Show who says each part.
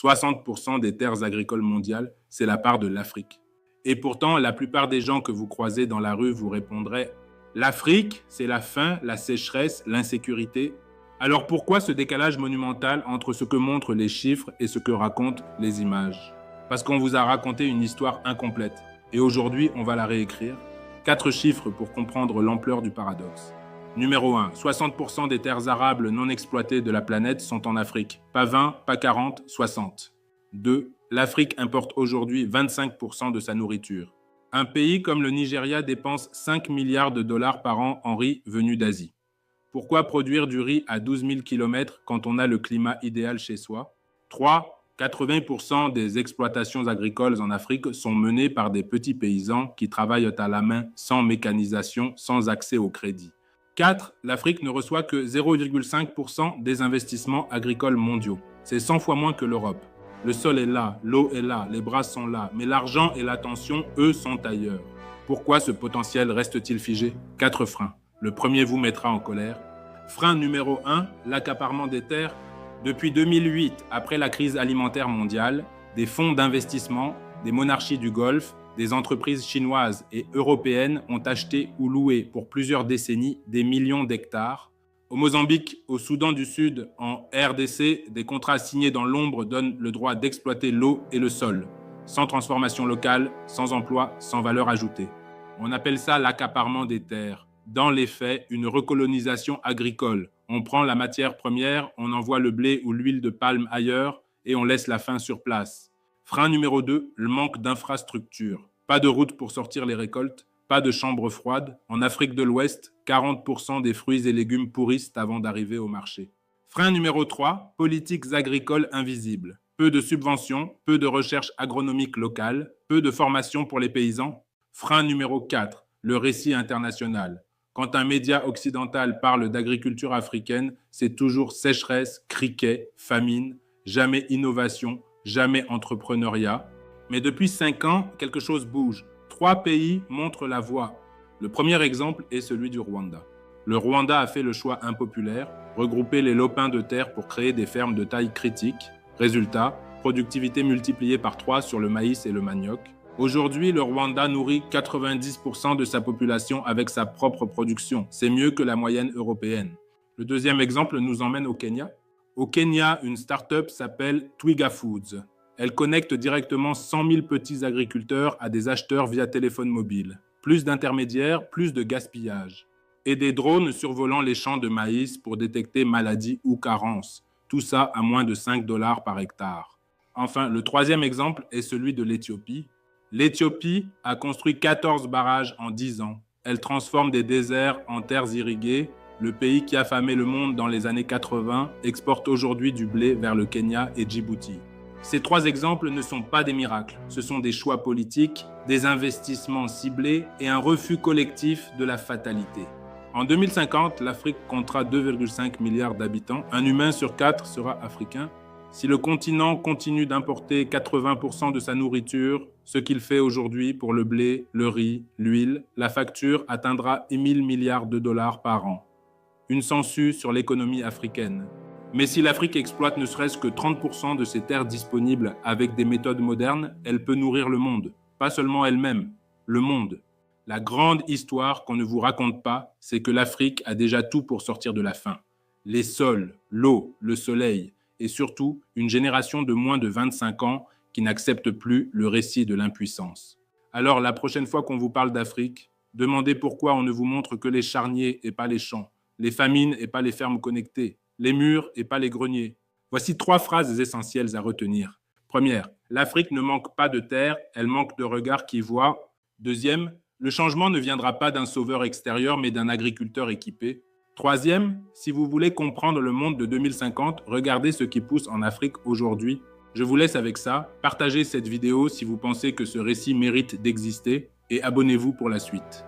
Speaker 1: 60% des terres agricoles mondiales, c'est la part de l'Afrique. Et pourtant, la plupart des gens que vous croisez dans la rue vous répondraient « L'Afrique, c'est la faim, la sécheresse, l'insécurité ». Alors pourquoi ce décalage monumental entre ce que montrent les chiffres et ce que racontent les images? Parce qu'on vous a raconté une histoire incomplète. Et aujourd'hui, on va la réécrire. 4 chiffres pour comprendre l'ampleur du paradoxe. Numéro 1, 60% des terres arables non exploitées de la planète sont en Afrique. Pas 20, pas 40, 60. 2. L'Afrique importe aujourd'hui 25% de sa nourriture. Un pays comme le Nigeria dépense 5 milliards de dollars par an en riz venu d'Asie. Pourquoi produire du riz à 12 000 km quand on a le climat idéal chez soi? 3. 80% des exploitations agricoles en Afrique sont menées par des petits paysans qui travaillent à la main, sans mécanisation, sans accès au crédit. 4. L'Afrique ne reçoit que 0,5% des investissements agricoles mondiaux. C'est 100 fois moins que l'Europe. Le sol est là, l'eau est là, les bras sont là, mais l'argent et l'attention, eux, sont ailleurs. Pourquoi ce potentiel reste-t-il figé? 4 freins. Le premier vous mettra en colère. Frein numéro 1, l'accaparement des terres. Depuis 2008, après la crise alimentaire mondiale, des fonds d'investissement, des monarchies du Golfe, des entreprises chinoises et européennes ont acheté ou loué pour plusieurs décennies des millions d'hectares. Au Mozambique, au Soudan du Sud, en RDC, des contrats signés dans l'ombre donnent le droit d'exploiter l'eau et le sol, sans transformation locale, sans emploi, sans valeur ajoutée. On appelle ça l'accaparement des terres. Dans les faits, une recolonisation agricole. On prend la matière première, on envoie le blé ou l'huile de palme ailleurs et on laisse la faim sur place. Frein numéro 2, le manque d'infrastructures. Pas de route pour sortir les récoltes, pas de chambres froides. En Afrique de l'Ouest, 40% des fruits et légumes pourrissent avant d'arriver au marché. Frein numéro 3, politiques agricoles invisibles. Peu de subventions, peu de recherche agronomique locale, peu de formation pour les paysans. Frein numéro 4, le récit international. Quand un média occidental parle d'agriculture africaine, c'est toujours sécheresse, criquet, famine, jamais innovation, jamais entrepreneuriat. Mais depuis 5 ans, quelque chose bouge. 3 pays montrent la voie. Le premier exemple est celui du Rwanda. Le Rwanda a fait le choix impopulaire, regrouper les lopins de terre pour créer des fermes de taille critique. Résultat, productivité multipliée par 3 sur le maïs et le manioc. Aujourd'hui, le Rwanda nourrit 90% de sa population avec sa propre production. C'est mieux que la moyenne européenne. Le deuxième exemple nous emmène au Kenya. Au Kenya, une start-up s'appelle Twiga Foods. Elle connecte directement 100 000 petits agriculteurs à des acheteurs via téléphone mobile. Plus d'intermédiaires, plus de gaspillage. Et des drones survolant les champs de maïs pour détecter maladies ou carences. Tout ça à moins de 5 $ par hectare. Enfin, le troisième exemple est celui de l'Éthiopie. L'Éthiopie a construit 14 barrages en 10 ans. Elle transforme des déserts en terres irriguées. Le pays qui affamait le monde dans les années 80 exporte aujourd'hui du blé vers le Kenya et Djibouti. Ces 3 exemples ne sont pas des miracles. Ce sont des choix politiques, des investissements ciblés et un refus collectif de la fatalité. En 2050, l'Afrique comptera 2,5 milliards d'habitants. Un humain sur 4 sera africain. Si le continent continue d'importer 80% de sa nourriture, ce qu'il fait aujourd'hui pour le blé, le riz, l'huile, la facture atteindra 1 000 milliards de dollars par an. Une sangsue sur l'économie africaine. Mais si l'Afrique exploite ne serait-ce que 30% de ses terres disponibles avec des méthodes modernes, elle peut nourrir le monde. Pas seulement elle-même, le monde. La grande histoire qu'on ne vous raconte pas, c'est que l'Afrique a déjà tout pour sortir de la faim. Les sols, l'eau, le soleil, et surtout une génération de moins de 25 ans qui n'accepte plus le récit de l'impuissance. Alors la prochaine fois qu'on vous parle d'Afrique, demandez pourquoi on ne vous montre que les charniers et pas les champs, les famines et pas les fermes connectées, les murs et pas les greniers. Voici 3 phrases essentielles à retenir. Première, l'Afrique ne manque pas de terre, elle manque de regards qui voient. Deuxième, le changement ne viendra pas d'un sauveur extérieur mais d'un agriculteur équipé. Troisième, si vous voulez comprendre le monde de 2050, regardez ce qui pousse en Afrique aujourd'hui. Je vous laisse avec ça. Partagez cette vidéo si vous pensez que ce récit mérite d'exister et abonnez-vous pour la suite.